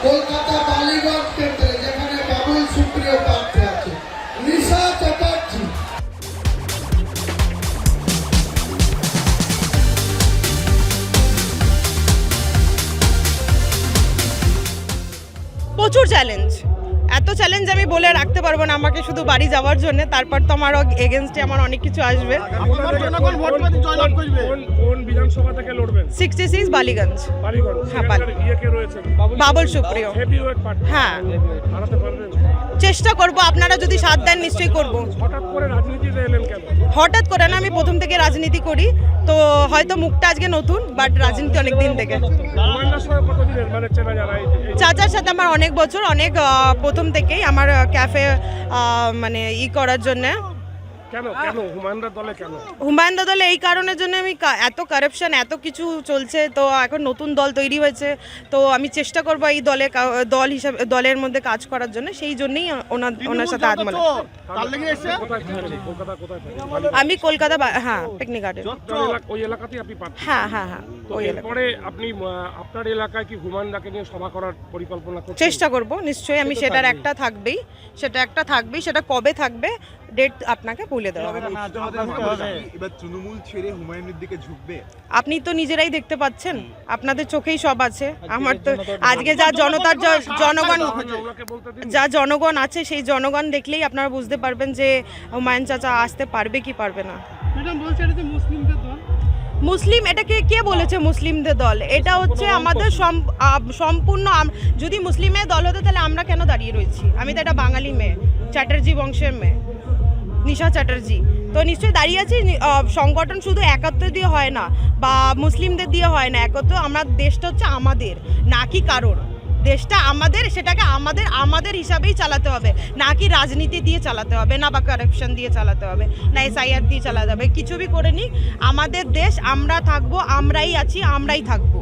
কলকাতা বালিগঞ্জ কেন্দ্রে যেখানে বাবুল সুপ্রিয় প্রার্থী আছে নিশা চ্যাটার্জি। প্রচুর চ্যালেঞ্জ, এত চ্যালেঞ্জ আমি বলে রাখতে পারবো না আমাকে শুধু বাড়ি যাওয়ার জন্য, তারপর তো আমার এগেনস্টে আমার অনেক কিছু আসবে। কোন বিধানসভা থেকে লড়বেন? 66 বালিগঞ্জ। হ্যাঁ, বাবুল সুপ্রিয়। হ্যাঁ, হারাতে পারবেন? চেষ্টা করব, আপনারা যদি সাথ দেন নিশ্চয়ই করব। হঠাৎ করে রাজনীতিতে এলেন কেন? হঠাৎ করে না, আমি প্রথম থেকে রাজনীতি করি, তো হয়তো মুখটা আজকে নতুন, বাট রাজনীতি অনেক দিন থেকে। হুমায়ুনের সঙ্গে কতদিনের মানে চেনা জানা? চাচার সাথে আমার অনেক বছর, অনেক প্রথম থেকেই আমার ক্যাফে মানে করার জন্য। কেন কেন হুমায়ুনরা দলে কেন? হুমায়ুন দলে এই কারণের জন্য আমি এত কারাপশন এত কিছু চলছে, তো এখন নতুন দল তৈরি হয়েছে, তো আমি চেষ্টা করবো এই দল হিসাবে দলের মধ্যে কাজ করার জন্য, সেই জন্যই ওনার সাথে আত্মলা। আমি কলকাতা, হ্যাঁ, পিকনিক গার্ডেন। ওই এলাকাতেই আপনি পাচ্ছেন? হ্যাঁ হ্যাঁ হ্যাঁ, ওই এলাকা। এরপরে আপনি আপনার এলাকায় কি হুমায়ুনদাকে নিয়ে সভা করার পরিকল্পনা করছেন? চেষ্টা করব নিশ্চয়ই, আমি সেটার একটা থাকবেই, সেটা কবে থাকবে ডেট আপনাকে বলে দেওয়া হবে। এবার তৃণমূল ছেড়ে হুমায়ুনের দিকে ঝুঁকবে? আপনি তো নিজেরাই দেখতে পাচ্ছেন, আপনাদের চোখেই সব আছে। আমার তো আজকে যা জনগণ আছে, সেই জনগণ দেখলেই আপনারা বুঝতে পারবেন যে হুমায়ুন চাচা আসতে পারবে কি পারবে না। মুসলিম, এটাকে কে বলেছে মুসলিমদের দল? এটা হচ্ছে আমাদের সম্পূর্ণ, যদি মুসলিমের দল হতো তাহলে আমরা কেন দাঁড়িয়ে রয়েছি? আমি তো একটা বাঙালি মেয়ে, চ্যাটার্জি বংশের মেয়ে, নিশা চ্যাটার্জি, তো নিশ্চয়ই দাঁড়িয়ে আছি। সংগঠন শুধু একাত্তর দিয়ে হয় না, বা মুসলিমদের দিয়ে হয় না একত্র। আমরা, দেশটা হচ্ছে আমাদের, না কি কারোর। দেশটা আমাদের, সেটাকে আমাদের হিসাবেই চালাতে হবে, না কি রাজনীতি দিয়ে চালাতে হবে, না বা কারাপশন দিয়ে চালাতে হবে, না SIR দিয়ে চালাতে হবে। কিছু বি করে নিক, আমাদের দেশ, আমরা থাকবো, আমরাই আছি, আমরাই থাকবো।